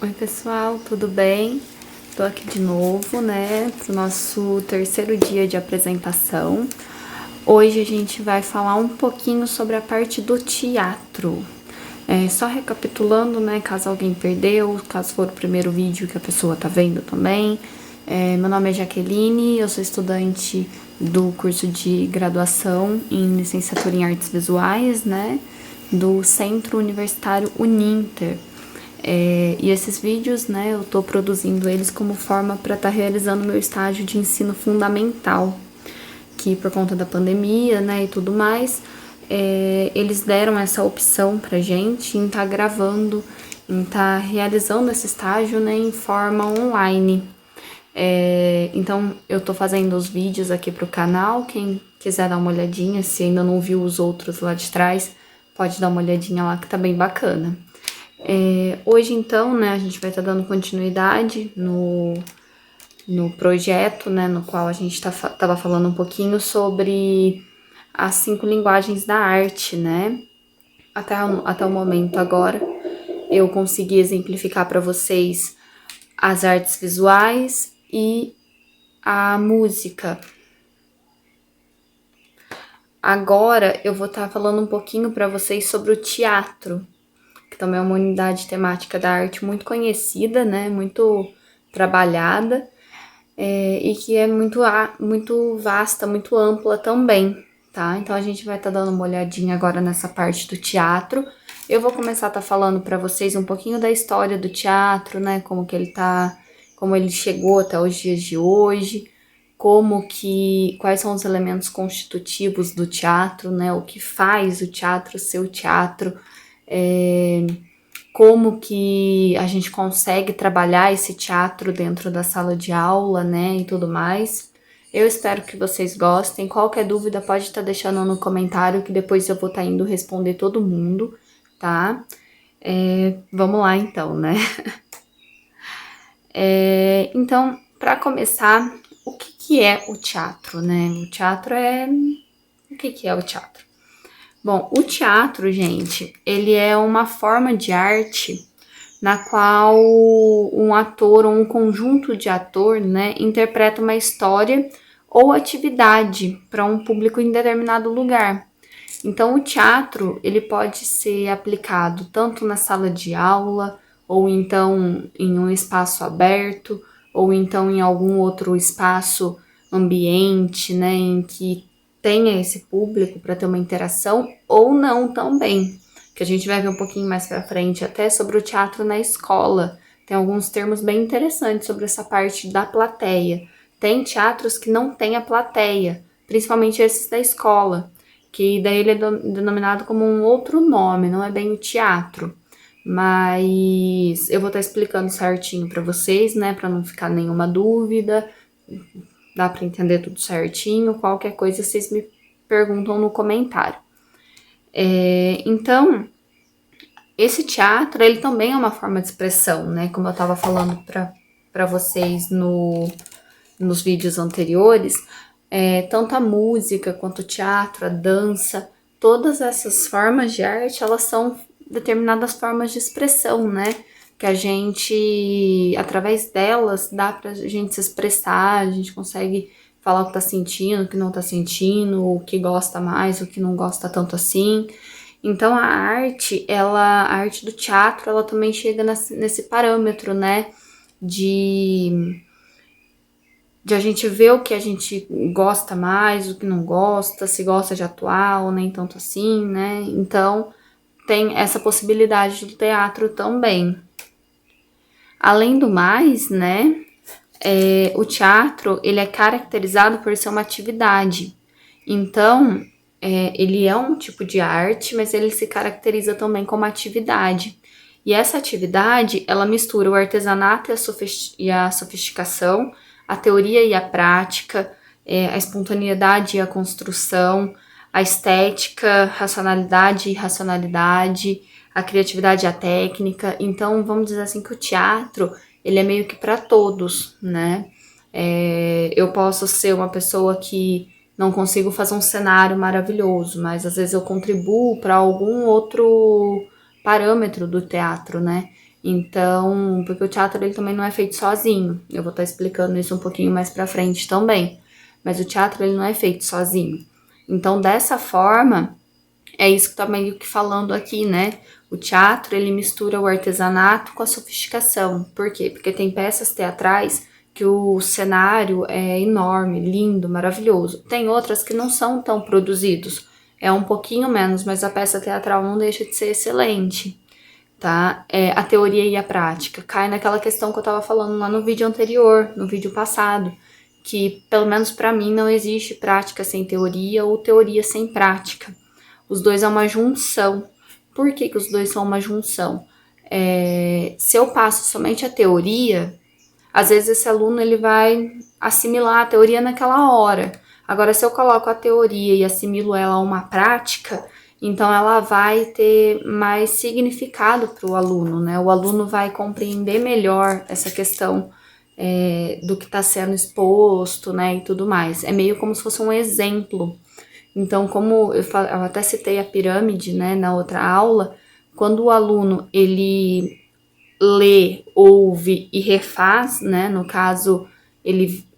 Oi pessoal, tudo bem? Tô aqui de novo, né, pro nosso terceiro dia de apresentação. Hoje a gente vai falar um pouquinho sobre a parte do teatro. Só recapitulando, né, caso alguém perdeu, caso for o primeiro vídeo que a pessoa tá vendo também. Meu nome é Jaqueline, eu sou estudante do curso de graduação em licenciatura em artes visuais, né, do Centro Universitário Uninter. E esses vídeos, né, eu tô produzindo eles como forma para estar realizando meu estágio de ensino fundamental, que por conta da pandemia, né, e tudo mais, eles deram essa opção pra gente em estar gravando, em estar realizando esse estágio, né, em forma online. Então eu tô fazendo os vídeos aqui pro canal, quem quiser dar uma olhadinha, se ainda não viu os outros lá de trás, pode dar uma olhadinha lá que tá bem bacana. Hoje, então, né, a gente vai estar dando continuidade no projeto, né, no qual a gente tava falando um pouquinho sobre as 5 linguagens da arte, né? Até o momento agora, eu consegui exemplificar para vocês as artes visuais e a música. Agora, eu vou estar falando um pouquinho para vocês sobre o teatro, que também é uma unidade temática da arte muito conhecida, né, muito trabalhada, e que é muito vasta, muito ampla também, tá? Então a gente vai estar dando uma olhadinha agora nessa parte do teatro. Eu vou começar a estar falando para vocês um pouquinho da história do teatro, né, como ele chegou até os dias de hoje, quais são os elementos constitutivos do teatro, né, o que faz o teatro ser o teatro, como que a gente consegue trabalhar esse teatro dentro da sala de aula, né, e tudo mais. Eu espero que vocês gostem. Qualquer dúvida pode estar deixando no comentário, que depois eu vou estar indo responder todo mundo, tá? Vamos lá então, né? Então, para começar, o que é o teatro, né? O que é o teatro? Bom, o teatro, gente, ele é uma forma de arte na qual um ator ou um conjunto de ator, né, interpreta uma história ou atividade para um público em determinado lugar. Então, o teatro, ele pode ser aplicado tanto na sala de aula, ou então em um espaço aberto, ou então em algum outro espaço ambiente, né, em que tenha esse público para ter uma interação, ou não também, que a gente vai ver um pouquinho mais para frente até sobre o teatro na escola. Tem alguns termos bem interessantes sobre essa parte da plateia. Tem teatros que não tem a plateia, principalmente esses da escola, que daí ele é denominado como um outro nome, não é bem o teatro. Mas eu vou estar explicando certinho para vocês, né, para não ficar nenhuma dúvida. Dá para entender tudo certinho. Qualquer coisa vocês me perguntam no comentário. Então, esse teatro, ele também é uma forma de expressão, né? Como eu estava falando para vocês nos vídeos anteriores, tanto a música quanto o teatro, a dança, todas essas formas de arte, elas são determinadas formas de expressão, né? Que a gente, através delas, dá pra gente se expressar, a gente consegue falar o que tá sentindo, o que não tá sentindo, o que gosta mais, o que não gosta tanto assim. Então a arte do teatro, ela também chega nesse parâmetro, né? De a gente ver o que a gente gosta mais, o que não gosta, se gosta de atuar ou nem tanto assim, né? Então tem essa possibilidade do teatro também. Além do mais, né, o teatro, ele é caracterizado por ser uma atividade. Então, ele é um tipo de arte, mas ele se caracteriza também como atividade. E essa atividade, ela mistura o artesanato e a sofisticação, a teoria e a prática, a espontaneidade e a construção, a estética, racionalidade e irracionalidade, a criatividade e a técnica. Então, vamos dizer assim que o teatro, ele é meio que para todos, né? Eu posso ser uma pessoa que não consigo fazer um cenário maravilhoso, mas às vezes eu contribuo para algum outro parâmetro do teatro, né? Então, porque o teatro ele também não é feito sozinho. Eu vou estar explicando isso um pouquinho mais pra frente também. Mas o teatro ele não é feito sozinho. Então, dessa forma, é isso que tá meio que falando aqui, né? O teatro, ele mistura o artesanato com a sofisticação. Por quê? Porque tem peças teatrais que o cenário é enorme, lindo, maravilhoso. Tem outras que não são tão produzidos. É um pouquinho menos, mas a peça teatral não deixa de ser excelente, tá? A teoria e a prática. Cai naquela questão que eu tava falando lá no vídeo anterior, no vídeo passado, que pelo menos pra mim não existe prática sem teoria ou teoria sem prática. Os dois é uma junção. Por que os dois são uma junção? Se eu passo somente a teoria, às vezes esse aluno ele vai assimilar a teoria naquela hora. Agora, se eu coloco a teoria e assimilo ela a uma prática, então ela vai ter mais significado para o aluno, né? O aluno vai compreender melhor essa questão do que está sendo exposto, né? E tudo mais. É meio como se fosse um exemplo. Então, como eu até citei a pirâmide, né, na outra aula, quando o aluno ele lê, ouve e refaz, né, no caso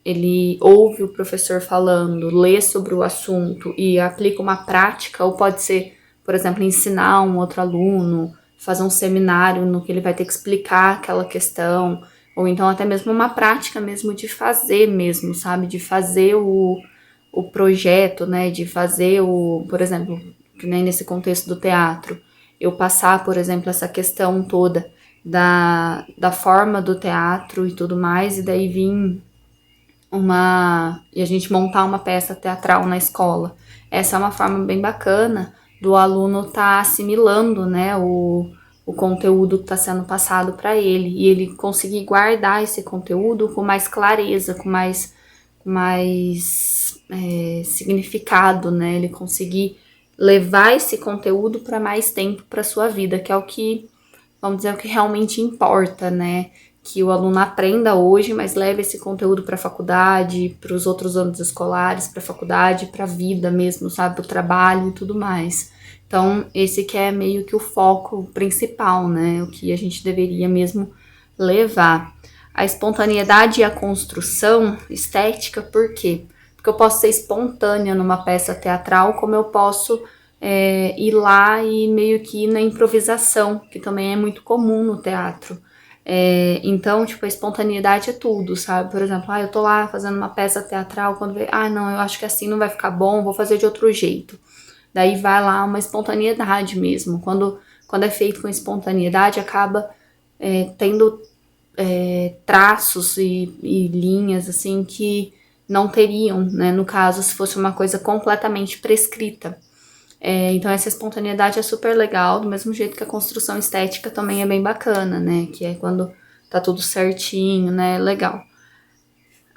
ele ouve o professor falando, lê sobre o assunto e aplica uma prática, ou pode ser, por exemplo, ensinar um outro aluno, fazer um seminário no que ele vai ter que explicar aquela questão, ou então até mesmo uma prática mesmo de fazer mesmo, sabe, de fazer o projeto, né, de fazer por exemplo, que nem nesse contexto do teatro, eu passar, por exemplo, essa questão toda da forma do teatro e tudo mais, e daí vir e a gente montar uma peça teatral na escola. Essa é uma forma bem bacana do aluno tá assimilando, né, o conteúdo que está sendo passado para ele, e ele conseguir guardar esse conteúdo com mais clareza, com mais significado, né? Ele conseguir levar esse conteúdo para mais tempo para sua vida, que é o que, vamos dizer, o que realmente importa, né? Que o aluno aprenda hoje, mas leve esse conteúdo para a faculdade, para os outros anos escolares, para a faculdade, para a vida mesmo, sabe? Para o trabalho e tudo mais. Então, esse que é meio que o foco principal, né? O que a gente deveria mesmo levar. A espontaneidade e a construção estética, por quê? Porque eu posso ser espontânea numa peça teatral, como eu posso ir lá e meio que ir na improvisação, que também é muito comum no teatro. Então, tipo, a espontaneidade é tudo, sabe? Por exemplo, eu tô lá fazendo uma peça teatral, quando vê, não, eu acho que assim não vai ficar bom, vou fazer de outro jeito. Daí vai lá uma espontaneidade mesmo. Quando é feito com espontaneidade, acaba tendo traços e linhas, assim, que não teriam, né? No caso, se fosse uma coisa completamente prescrita. Então, essa espontaneidade é super legal, do mesmo jeito que a construção estética também é bem bacana, né? Que é quando tá tudo certinho, né? Legal.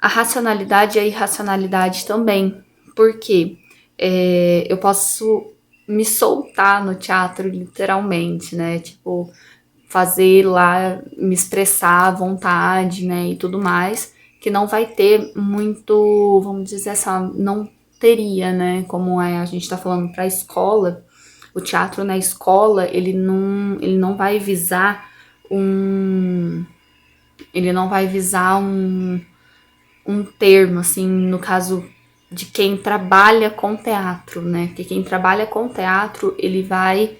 A racionalidade e a irracionalidade também. Por quê? Eu posso me soltar no teatro, literalmente, né? Tipo, fazer lá, me expressar à vontade, né? E tudo mais, que não vai ter muito, vamos dizer assim, não teria, né? Como a gente tá falando pra escola, o teatro na escola, ele não vai visar um termo, assim, no caso de quem trabalha com teatro, né? Porque quem trabalha com teatro, ele vai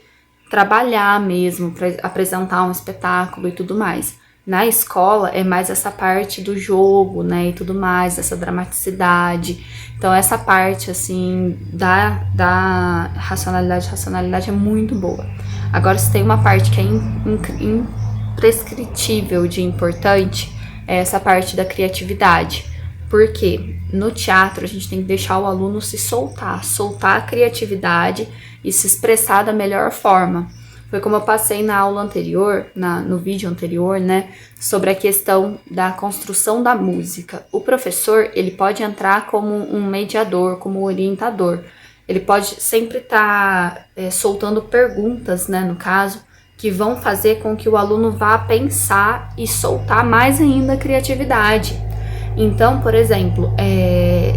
trabalhar mesmo para apresentar um espetáculo e tudo mais. Na escola é mais essa parte do jogo, né, e tudo mais, essa dramaticidade. Então essa parte, assim, da racionalidade é muito boa. Agora, se tem uma parte que é imprescritível de importante, é essa parte da criatividade. Porque no teatro a gente tem que deixar o aluno se soltar a criatividade e se expressar da melhor forma. Foi como eu passei na aula anterior, no vídeo anterior, né, sobre a questão da construção da música. O professor, ele pode entrar como um mediador, como um orientador. Ele pode sempre estar soltando perguntas, né, no caso, que vão fazer com que o aluno vá pensar e soltar mais ainda a criatividade. Então, por exemplo,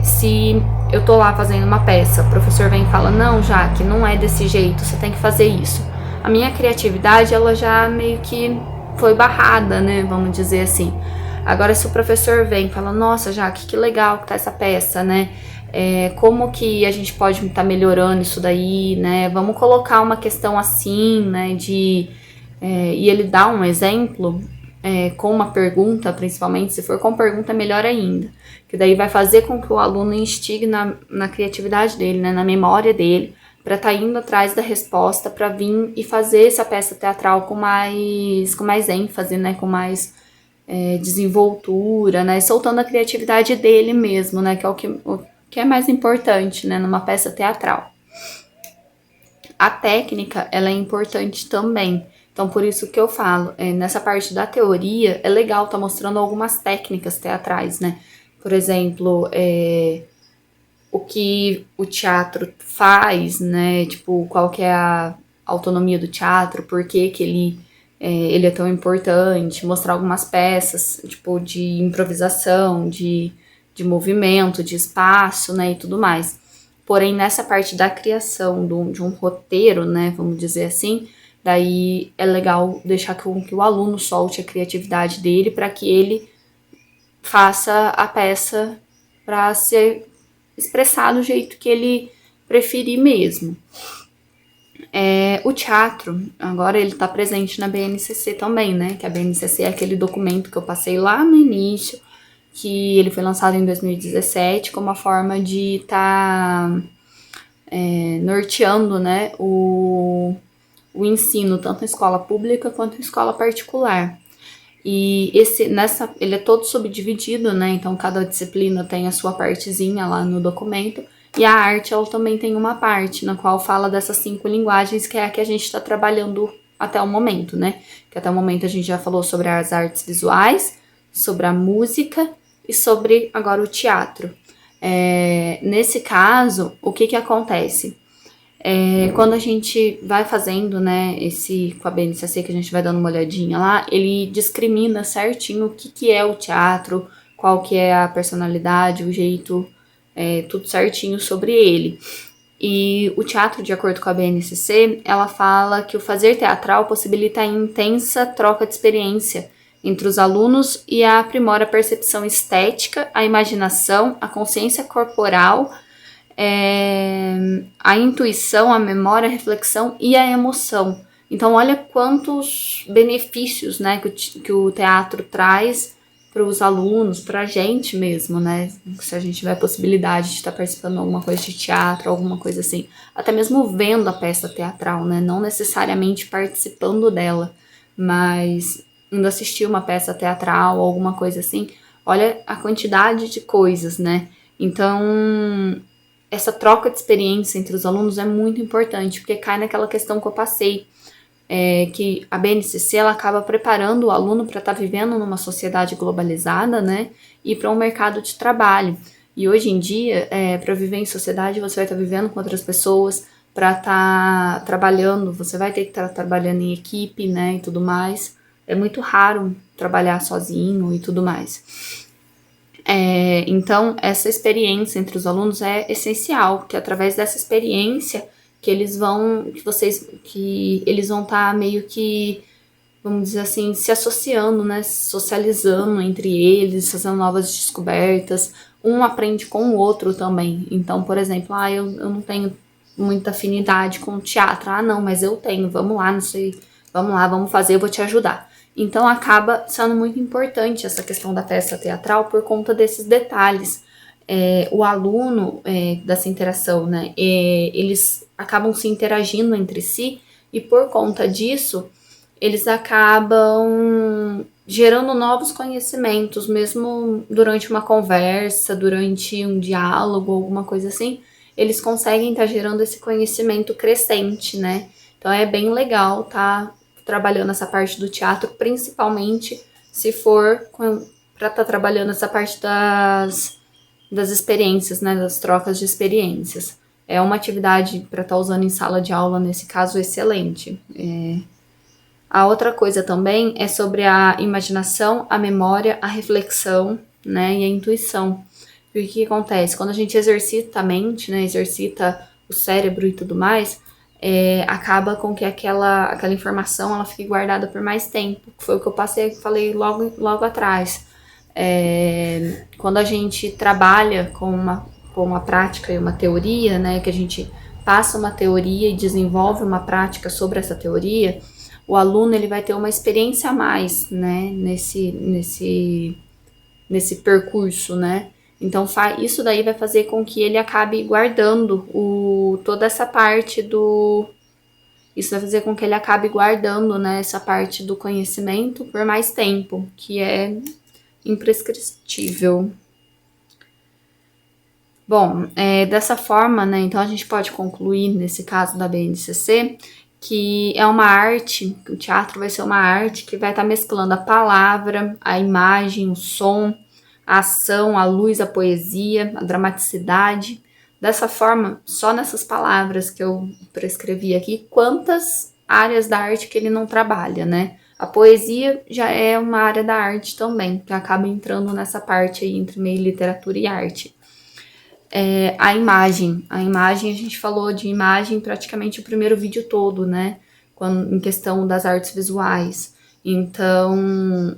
se eu tô lá fazendo uma peça, o professor vem e fala, não, Jaque, não é desse jeito, você tem que fazer isso. A minha criatividade, ela já meio que foi barrada, né, vamos dizer assim. Agora, se o professor vem e fala, nossa, Jaque, que legal que tá essa peça, né? Como que a gente pode estar melhorando isso daí, né? Vamos colocar uma questão assim, né? E ele dá um exemplo com uma pergunta, principalmente, se for com pergunta, melhor ainda. Que daí vai fazer com que o aluno instigue na criatividade dele, né? Na memória dele, para estar indo atrás da resposta, para vir e fazer essa peça teatral com mais ênfase, né? Com mais desenvoltura, né? Soltando a criatividade dele mesmo, né? Que é o que é mais importante, né? Numa peça teatral. A técnica, ela é importante também. Então, por isso que eu falo, nessa parte da teoria, é legal estar mostrando algumas técnicas teatrais, né? Por exemplo, o que o teatro faz, né? Tipo, qual que é a autonomia do teatro, por que ele é tão importante, mostrar algumas peças, tipo, de improvisação, de movimento, de espaço, né, e tudo mais. Porém, nessa parte da criação de um roteiro, né, vamos dizer assim, daí é legal deixar que o aluno solte a criatividade dele para que ele faça a peça para ser expressar do jeito que ele preferir mesmo. O teatro, agora ele está presente na BNCC também, né? Que a BNCC é aquele documento que eu passei lá no início, que ele foi lançado em 2017 como uma forma de estar norteando, né, o ensino, tanto em escola pública quanto em escola particular. E ele é todo subdividido, né? Então cada disciplina tem a sua partezinha lá no documento. E a arte, ela também tem uma parte na qual fala dessas 5 linguagens, que é a que a gente está trabalhando até o momento, né? Que até o momento a gente já falou sobre as artes visuais, sobre a música e sobre agora o teatro. Nesse caso, o que acontece? Quando a gente vai fazendo, né, com a BNCC, que a gente vai dando uma olhadinha lá, ele discrimina certinho o que é o teatro, qual que é a personalidade, o jeito, tudo certinho sobre ele. E o teatro, de acordo com a BNCC, ela fala que o fazer teatral possibilita a intensa troca de experiência entre os alunos e aprimora a percepção estética, a imaginação, a consciência corporal, a intuição, a memória, a reflexão e a emoção. Então, olha quantos benefícios, né, que o teatro traz para os alunos, para a gente mesmo, né? Se a gente tiver a possibilidade de estar participando de alguma coisa de teatro, alguma coisa assim, até mesmo vendo a peça teatral, né? Não necessariamente participando dela, mas indo assistir uma peça teatral ou alguma coisa assim, olha a quantidade de coisas, né? Então, essa troca de experiência entre os alunos é muito importante, porque cai naquela questão que eu passei, que a BNCC ela acaba preparando o aluno para estar vivendo numa sociedade globalizada, né, e para um mercado de trabalho. E hoje em dia, para viver em sociedade, você vai estar vivendo com outras pessoas, para estar trabalhando, você vai ter que estar trabalhando em equipe, né, e tudo mais. É muito raro trabalhar sozinho e tudo mais. Então, essa experiência entre os alunos é essencial, porque através dessa experiência que eles vão estar meio que, vamos dizer assim, se associando, né, socializando entre eles, fazendo novas descobertas, um aprende com o outro também. Então, por exemplo, eu não tenho muita afinidade com o teatro, não, mas eu tenho, vamos lá, não sei, vamos lá, vamos fazer, eu vou te ajudar. Então, acaba sendo muito importante essa questão da peça teatral por conta desses detalhes. O aluno dessa interação, né, eles acabam se interagindo entre si e por conta disso, eles acabam gerando novos conhecimentos, mesmo durante uma conversa, durante um diálogo, alguma coisa assim, eles conseguem estar gerando esse conhecimento crescente, né? Então é bem legal estar trabalhando essa parte do teatro, principalmente se for para estar trabalhando essa parte das experiências, né, das trocas de experiências. É uma atividade para estar usando em sala de aula, nesse caso, excelente. A outra coisa também é sobre a imaginação, a memória, a reflexão, né, e a intuição. Porque o que acontece? Quando a gente exercita a mente, né, exercita o cérebro e tudo mais, acaba com que aquela informação ela fique guardada por mais tempo. Foi o que eu falei logo atrás. Quando a gente trabalha com uma prática e uma teoria, né, que a gente passa uma teoria e desenvolve uma prática sobre essa teoria, o aluno ele vai ter uma experiência a mais, né, nesse percurso, né? Então isso daí vai fazer com que ele acabe guardando toda essa parte do... Isso vai fazer com que ele acabe guardando, né, essa parte do conhecimento por mais tempo, que é imprescritível. Bom, dessa forma, né, então a gente pode concluir, nesse caso da BNCC, que é uma arte, o teatro vai ser uma arte que vai estar mesclando a palavra, a imagem, o som, a ação, a luz, a poesia, a dramaticidade. Dessa forma, só nessas palavras que eu prescrevi aqui, quantas áreas da arte que ele não trabalha, né? A poesia já é uma área da arte também, que acaba entrando nessa parte aí entre meio literatura e arte. A imagem, a gente falou de imagem praticamente o primeiro vídeo todo, né? Em questão das artes visuais. Então,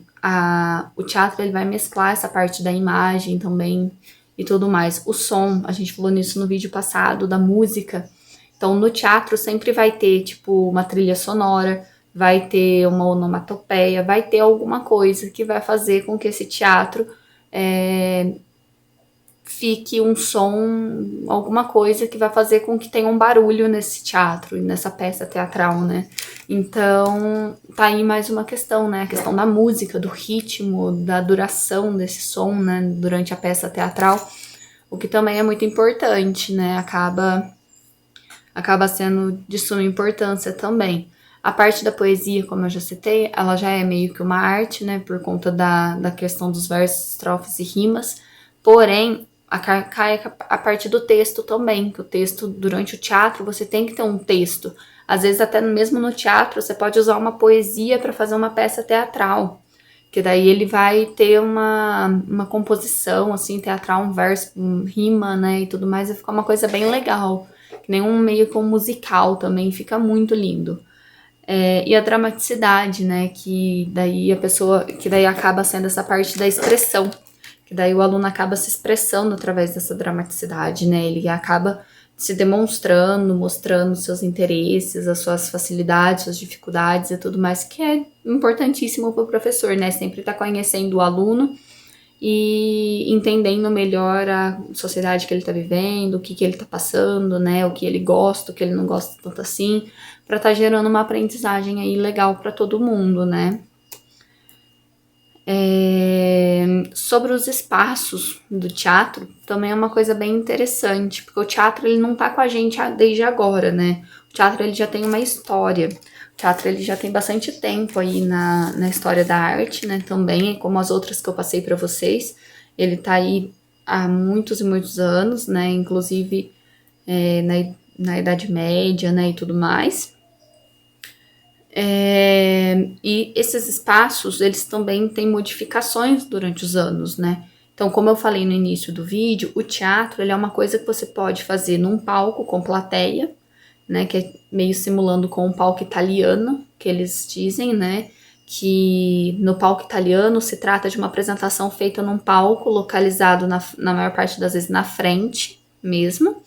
o teatro ele vai mesclar essa parte da imagem também e tudo mais. O som, a gente falou nisso no vídeo passado, da música. Então, no teatro sempre vai ter, tipo, uma trilha sonora, vai ter uma onomatopeia, vai ter alguma coisa que vai fazer com que esse teatro fique um som, alguma coisa que vai fazer com que tenha um barulho nesse teatro, nessa peça teatral, né? Então, tá aí mais uma questão, né? A questão da música, do ritmo, da duração desse som, né? Durante a peça teatral, o que também é muito importante, né? Acaba sendo de suma importância também. A parte da poesia, como eu já citei, ela já é meio que uma arte, né? Por conta da questão dos versos, estrofes e rimas. Porém, cai a parte do texto também, que o texto, durante o teatro, você tem que ter um texto. Às vezes, até mesmo no teatro, você pode usar uma poesia para fazer uma peça teatral, que daí ele vai ter uma composição, assim, teatral, um verso, rima, né, e tudo mais, vai ficar uma coisa bem legal, que nem meio que um musical também, fica muito lindo. E a dramaticidade, né, que daí acaba sendo essa parte da expressão, que daí o aluno acaba se expressando através dessa dramaticidade, né? Ele acaba se demonstrando, mostrando seus interesses, as suas facilidades, suas dificuldades e tudo mais, que é importantíssimo para o professor, né? Sempre estar conhecendo o aluno e entendendo melhor a sociedade que ele está vivendo, o que ele está passando, né? O que ele gosta, o que ele não gosta tanto assim, para estar gerando uma aprendizagem aí legal para todo mundo, né? Sobre os espaços do teatro, também é uma coisa bem interessante, porque o teatro ele não tá com a gente desde agora, né? O teatro ele já tem uma história, o teatro ele já tem bastante tempo aí na história da arte, né? Também, como as outras que eu passei para vocês, ele tá aí há muitos e muitos anos, né? Inclusive na Idade Média, né? E tudo mais. E esses espaços, eles também têm modificações durante os anos, né? Então, como eu falei no início do vídeo, o teatro ele é uma coisa que você pode fazer num palco com plateia, né? Que é meio simulando com um palco italiano, que eles dizem, né? Que no palco italiano se trata de uma apresentação feita num palco localizado na maior parte das vezes na frente mesmo,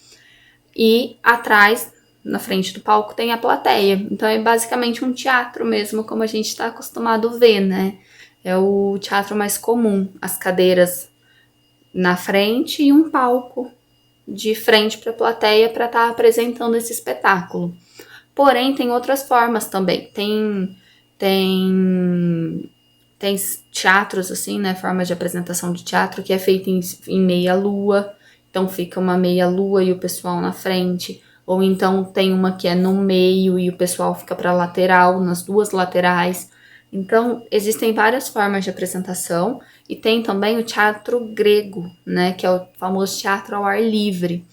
e atrás na frente do palco tem a plateia. Então é basicamente um teatro mesmo, como a gente está acostumado a ver, né? É o teatro mais comum, as cadeiras na frente e um palco de frente para a plateia para estar apresentando esse espetáculo. Porém, tem outras formas também. Tem teatros, assim, né? Formas de apresentação de teatro que é feito em meia-lua. Então fica uma meia-lua e o pessoal na frente. Ou então tem uma que é no meio e o pessoal fica para a lateral, nas duas laterais. Então, existem várias formas de apresentação. E tem também o teatro grego, né? Que é o famoso teatro ao ar livre.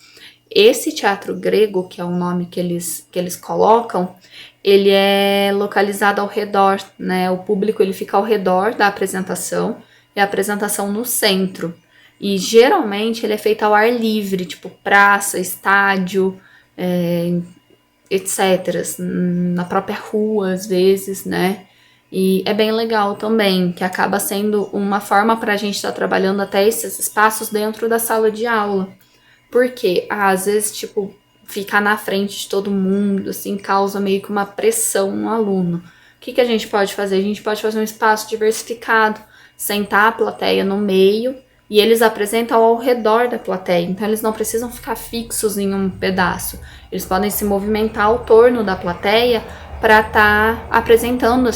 Esse teatro grego, que é o nome que eles colocam, ele é localizado ao redor, né? O público ele fica ao redor da apresentação e a apresentação no centro. E geralmente ele é feito ao ar livre, tipo praça, estádio, etc. Na própria rua, às vezes, né? E é bem legal também, que acaba sendo uma forma para a gente estar trabalhando até esses espaços dentro da sala de aula. Porque, às vezes, tipo, ficar na frente de todo mundo, assim, causa meio que uma pressão no aluno. O que a gente pode fazer? A gente pode fazer um espaço diversificado, sentar a plateia no meio e eles apresentam ao redor da plateia. Então, eles não precisam ficar fixos em um pedaço. Eles podem se movimentar ao torno da plateia para estar apresentando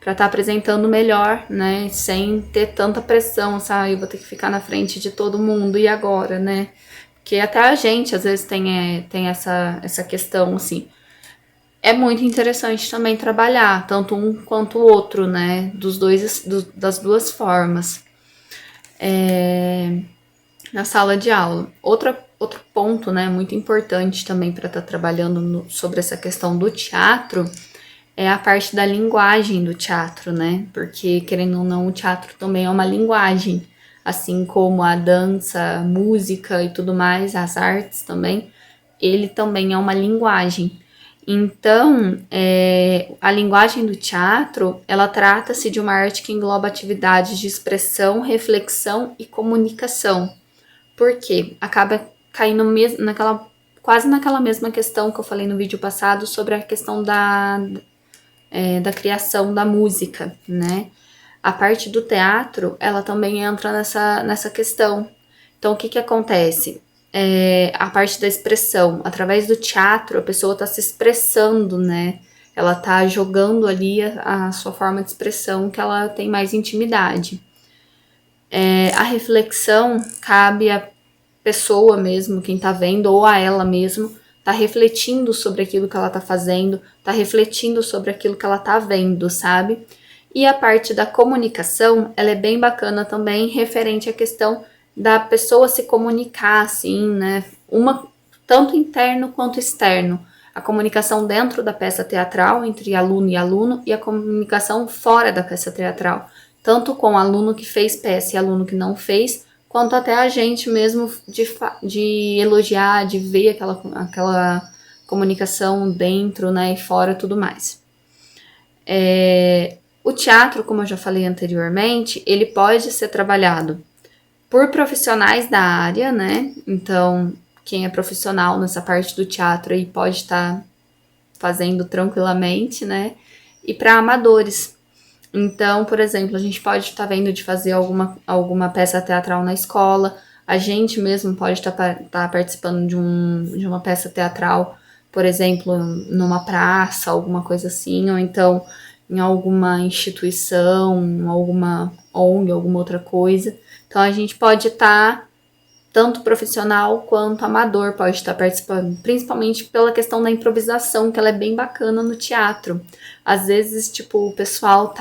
para estar apresentando melhor, né, sem ter tanta pressão, sabe, eu vou ter que ficar na frente de todo mundo, e agora, né, porque até a gente, às vezes, tem essa questão, assim, é muito interessante também trabalhar, tanto um quanto o outro, né, das duas formas, na sala de aula. Outro ponto, né, muito importante também para estar trabalhando sobre essa questão do teatro, é a parte da linguagem do teatro, né? Porque, querendo ou não, o teatro também é uma linguagem, assim como a dança, a música e tudo mais, as artes também, ele também é uma linguagem. Então, a linguagem do teatro, ela trata-se de uma arte que engloba atividades de expressão, reflexão e comunicação. Por quê? Acaba caindo quase naquela mesma questão que eu falei no vídeo passado sobre a questão da criação da música, né? A parte do teatro, ela também entra nessa questão. Então, o que acontece? A parte da expressão. Através do teatro, a pessoa está se expressando, né? Ela está jogando ali a sua forma de expressão, que ela tem mais intimidade. A reflexão cabe à pessoa mesmo, quem está vendo, ou a ela mesmo, tá refletindo sobre aquilo que ela tá fazendo, tá refletindo sobre aquilo que ela tá vendo, sabe? E a parte da comunicação, ela é bem bacana também, referente à questão da pessoa se comunicar, assim, né? Tanto interno quanto externo. A comunicação dentro da peça teatral, entre aluno e aluno, e a comunicação fora da peça teatral. Tanto com o aluno que fez peça e aluno que não fez, quanto até a gente mesmo de elogiar, de ver aquela comunicação dentro, né, e fora, tudo mais. O teatro, como eu já falei anteriormente, ele pode ser trabalhado por profissionais da área, né, então quem é profissional nessa parte do teatro aí pode estar fazendo tranquilamente, né, e para amadores. Então, por exemplo, a gente pode estar vendo de fazer alguma peça teatral na escola, a gente mesmo pode estar participando de uma peça teatral, por exemplo, numa praça, alguma coisa assim, ou então em alguma instituição, alguma ONG, alguma outra coisa. Então, a gente pode estar, tanto profissional quanto amador, pode estar participando, principalmente pela questão da improvisação, que ela é bem bacana no teatro. Às vezes, tipo, o pessoal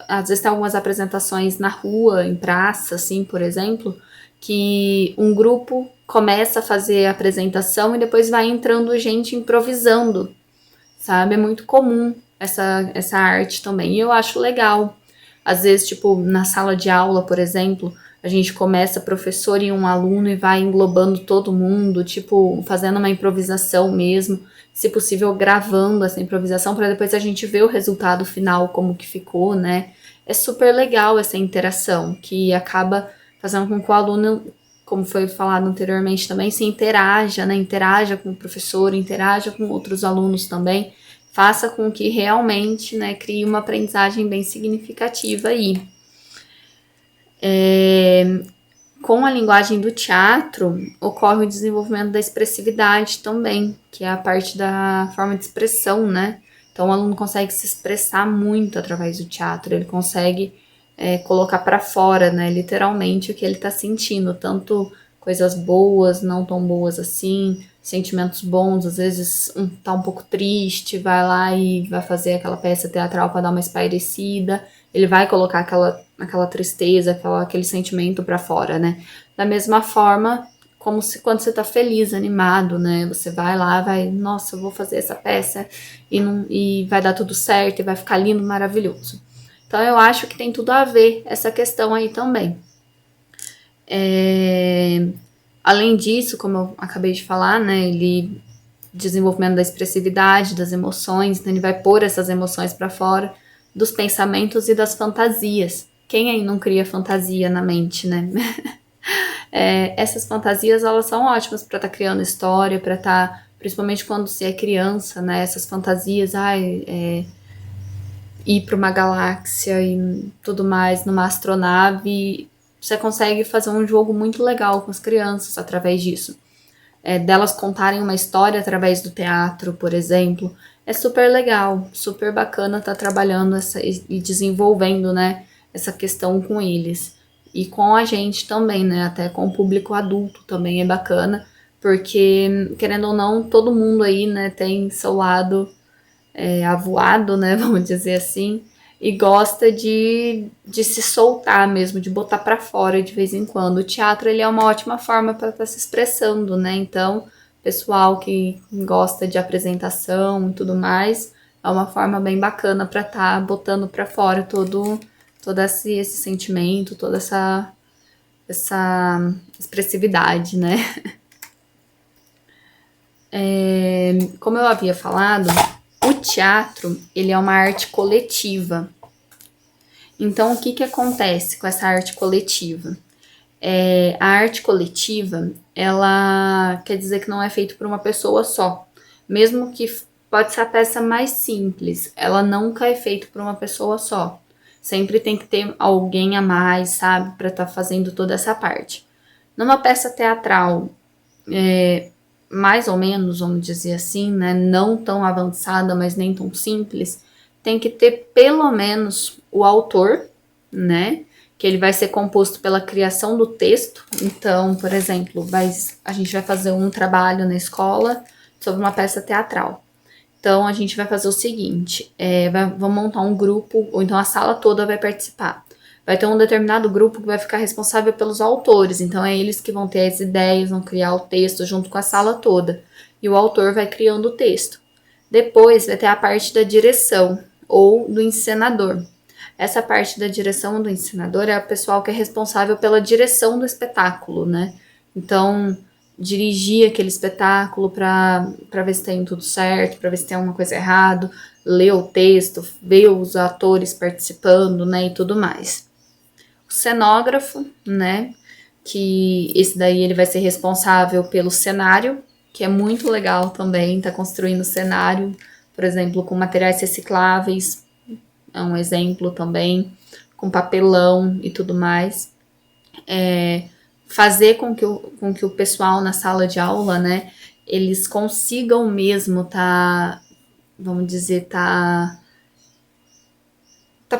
às vezes tem algumas apresentações na rua, em praça, assim, por exemplo, que um grupo começa a fazer a apresentação e depois vai entrando gente improvisando, sabe? É muito comum essa arte também, e eu acho legal. Às vezes, tipo, na sala de aula, por exemplo, a gente começa professor e um aluno e vai englobando todo mundo, tipo, fazendo uma improvisação mesmo, se possível gravando essa improvisação para depois a gente ver o resultado final, como que ficou, né? É super legal essa interação, que acaba fazendo com que o aluno, como foi falado anteriormente também, se interaja, né? Interaja com o professor, interaja com outros alunos também, faça com que realmente, né, crie uma aprendizagem bem significativa aí. Com a linguagem do teatro, ocorre o desenvolvimento da expressividade também, que é a parte da forma de expressão, né? Então, o aluno consegue se expressar muito através do teatro, ele consegue colocar para fora, né, literalmente, o que ele está sentindo, tanto coisas boas, não tão boas assim, sentimentos bons, às vezes tá um pouco triste, vai lá e vai fazer aquela peça teatral para dar uma espairecida, ele vai colocar aquela tristeza, aquele sentimento para fora, né? Da mesma forma, como quando você tá feliz, animado, né? Você vai lá, nossa, eu vou fazer essa peça e vai dar tudo certo, e vai ficar lindo, maravilhoso. Então, eu acho que tem tudo a ver essa questão aí também. Além disso, como eu acabei de falar, né, ele desenvolvimento da expressividade, das emoções, então ele vai pôr essas emoções para fora, dos pensamentos e das fantasias. Quem aí não cria fantasia na mente, né? Essas fantasias, elas são ótimas para estar criando história, para estar, principalmente quando você é criança, né? Essas fantasias, ir para uma galáxia e tudo mais, numa astronave, você consegue fazer um jogo muito legal com as crianças através disso. Delas contarem uma história através do teatro, por exemplo. É super legal, super bacana estar trabalhando e desenvolvendo, né, essa questão com eles. E com a gente também, né, até com o público adulto também é bacana, porque, querendo ou não, todo mundo aí, né, tem seu lado avoado, né, vamos dizer assim, e gosta de se soltar mesmo, de botar para fora de vez em quando. O teatro, ele é uma ótima forma para estar se expressando, né? Então, pessoal que gosta de apresentação e tudo mais, é uma forma bem bacana para estar botando para fora todo esse sentimento, toda essa expressividade, né? Como eu havia falado, o teatro, ele é uma arte coletiva. Então, o que que acontece com essa arte coletiva? A arte coletiva, ela quer dizer que não é feita por uma pessoa só. Mesmo que pode ser a peça mais simples, ela nunca é feita por uma pessoa só. Sempre tem que ter alguém a mais, sabe, para estar fazendo toda essa parte. Numa peça teatral, mais ou menos, vamos dizer assim, né, não tão avançada, mas nem tão simples, tem que ter pelo menos o autor, né, que ele vai ser composto pela criação do texto. Então, por exemplo, a gente vai fazer um trabalho na escola sobre uma peça teatral. Então, a gente vai fazer o seguinte, vamos montar um grupo, ou então a sala toda vai participar. Vai ter um determinado grupo que vai ficar responsável pelos autores, então é eles que vão ter as ideias, vão criar o texto junto com a sala toda. E o autor vai criando o texto. Depois vai ter a parte da direção, ou do encenador. Essa parte da direção do encenador é o pessoal que é responsável pela direção do espetáculo, né? Então, dirigir aquele espetáculo para ver se tem tudo certo, para ver se tem alguma coisa errada, ler o texto, ver os atores participando, né, e tudo mais. O cenógrafo, né, que esse daí ele vai ser responsável pelo cenário, que é muito legal também, tá construindo cenário, por exemplo, com materiais recicláveis, é um exemplo também, com papelão e tudo mais. Fazer com que o pessoal na sala de aula, né, eles consigam mesmo vamos dizer, tá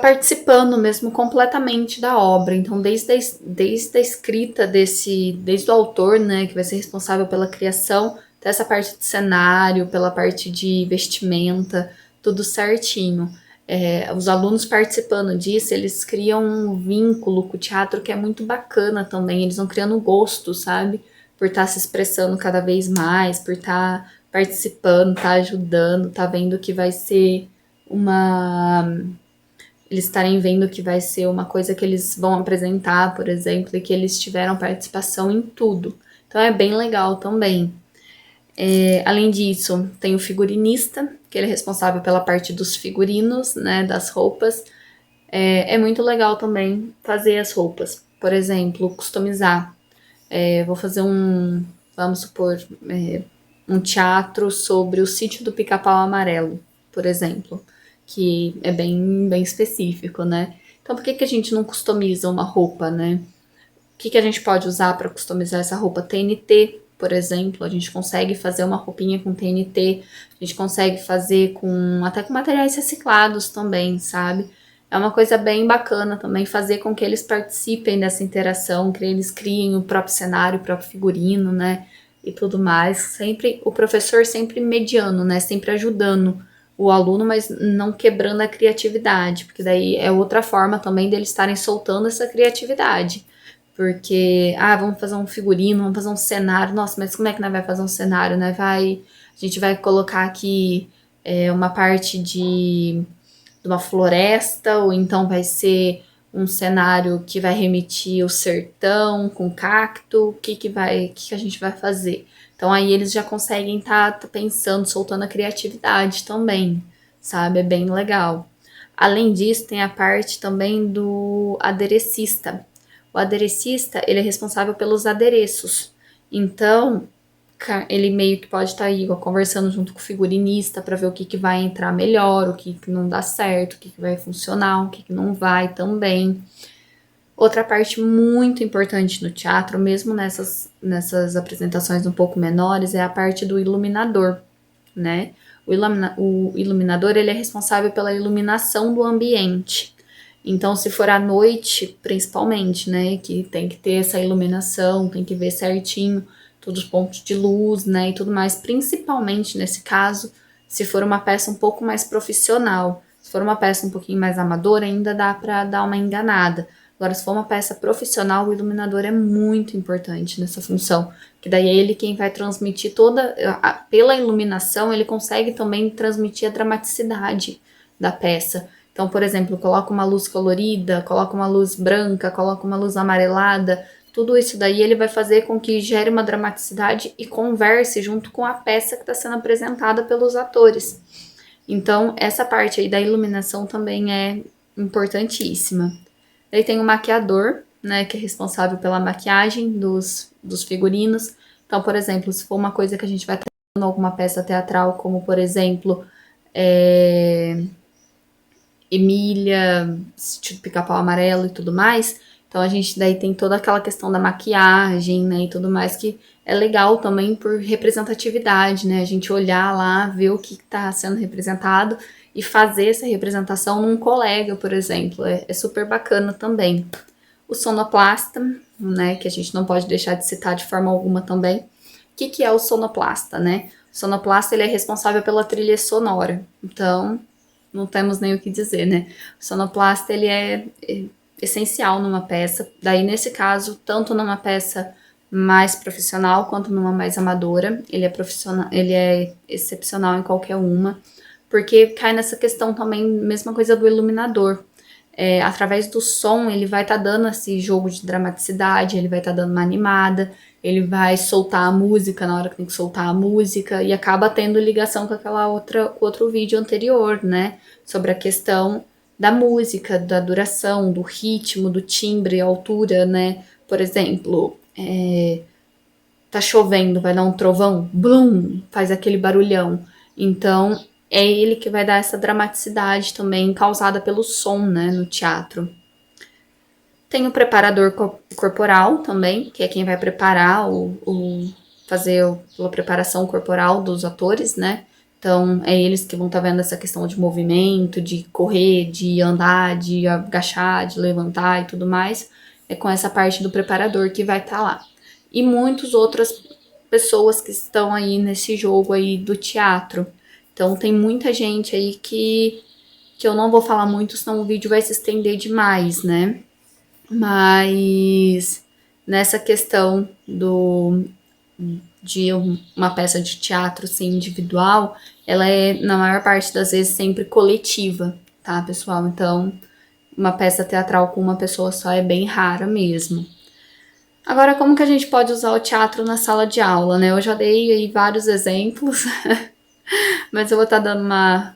participando mesmo completamente da obra. Então, desde a escrita desde o autor, né, que vai ser responsável pela criação, até essa parte de cenário, pela parte de vestimenta, tudo certinho. Os alunos participando disso, eles criam um vínculo com o teatro que é muito bacana também. Eles vão criando gosto, sabe? Por estar se expressando cada vez mais, por estar participando, estar ajudando, estar vendo que vai ser uma eles estarem vendo que vai ser uma coisa que eles vão apresentar, por exemplo, e que eles tiveram participação em tudo. Então é bem legal também. Além disso, tem o figurinista, que ele é responsável pela parte dos figurinos, né, das roupas. É muito legal também fazer as roupas. Por exemplo, customizar. Vou fazer vamos supor, um teatro sobre o sítio do Pica-Pau Amarelo, por exemplo, que é bem específico, né? Então, por que a gente não customiza uma roupa, né? O que a gente pode usar para customizar essa roupa? TNT, por exemplo, a gente consegue fazer uma roupinha com TNT, a gente consegue fazer até com materiais reciclados também, sabe? É uma coisa bem bacana também fazer com que eles participem dessa interação, que eles criem o próprio cenário, o próprio figurino, né? E tudo mais. Sempre o professor sempre mediando, né? Sempre ajudando o aluno, mas não quebrando a criatividade, porque daí é outra forma também deles estarem soltando essa criatividade. Porque, vamos fazer um figurino, vamos fazer um cenário. Nossa, mas como é que nós vai fazer um cenário, né? A gente vai colocar aqui uma parte de uma floresta, ou então vai ser um cenário que vai remeter o sertão com cacto, o que a gente vai fazer? Então aí eles já conseguem tá pensando, soltando a criatividade também, sabe? É bem legal. Além disso, tem a parte também do aderecista. O aderecista, ele é responsável pelos adereços. Então, ele meio que pode estar aí conversando junto com o figurinista para ver o que vai entrar melhor, o que não dá certo, o que vai funcionar, o que não vai também. Outra parte muito importante no teatro, mesmo nessas apresentações um pouco menores, é a parte do iluminador, né? O iluminador, ele é responsável pela iluminação do ambiente. Então, se for à noite, principalmente, né, que tem que ter essa iluminação, tem que ver certinho todos os pontos de luz, né, e tudo mais, principalmente nesse caso, se for uma peça um pouco mais profissional. Se for uma peça um pouquinho mais amadora, ainda dá para dar uma enganada. Agora, se for uma peça profissional, o iluminador é muito importante nessa função, que daí é ele quem vai transmitir pela iluminação, ele consegue também transmitir a dramaticidade da peça. Então, por exemplo, coloca uma luz colorida, coloca uma luz branca, coloca uma luz amarelada, tudo isso daí ele vai fazer com que gere uma dramaticidade e converse junto com a peça que está sendo apresentada pelos atores. Então, essa parte aí da iluminação também é importantíssima. Daí tem o maquiador, né, que é responsável pela maquiagem dos figurinos. Então, por exemplo, se for uma coisa que a gente vai estar em alguma peça teatral, como, por exemplo, Emília, tipo Pica-Pau Amarelo e tudo mais, então a gente daí tem toda aquela questão da maquiagem, né, e tudo mais, que é legal também por representatividade, né, a gente olhar lá, ver o que está sendo representado e fazer essa representação num colega, por exemplo, é super bacana também. O sonoplasta, né, que a gente não pode deixar de citar de forma alguma também. O que é o sonoplasta, né? O sonoplasta, ele é responsável pela trilha sonora, então não temos nem o que dizer, né? O sonoplasta, ele é essencial numa peça, daí nesse caso, tanto numa peça mais profissional quanto numa mais amadora, ele é excepcional em qualquer uma, porque cai nessa questão também, mesma coisa do iluminador. Através do som, ele vai estar dando esse jogo de dramaticidade, ele vai estar dando uma animada, ele vai soltar a música na hora que tem que soltar a música, e acaba tendo ligação com aquela outro vídeo anterior, né? Sobre a questão da música, da duração, do ritmo, do timbre, altura, né? Por exemplo, tá chovendo, vai dar um trovão, blum, faz aquele barulhão. Então, é ele que vai dar essa dramaticidade também causada pelo som, né, no teatro. Tem o preparador corporal também, que é quem vai preparar fazer a preparação corporal dos atores, né? Então, é eles que vão estar vendo essa questão de movimento, de correr, de andar, de agachar, de levantar e tudo mais. É com essa parte do preparador que vai estar lá. E muitas outras pessoas que estão aí nesse jogo aí do teatro. Então, tem muita gente aí que eu não vou falar muito, senão o vídeo vai se estender demais, né? Mas nessa questão de uma peça de teatro ser individual, ela é, na maior parte das vezes, sempre coletiva, tá, pessoal? Então, uma peça teatral com uma pessoa só é bem rara mesmo. Agora, como que a gente pode usar o teatro na sala de aula, né? Eu já dei aí vários exemplos, mas eu vou estar dando uma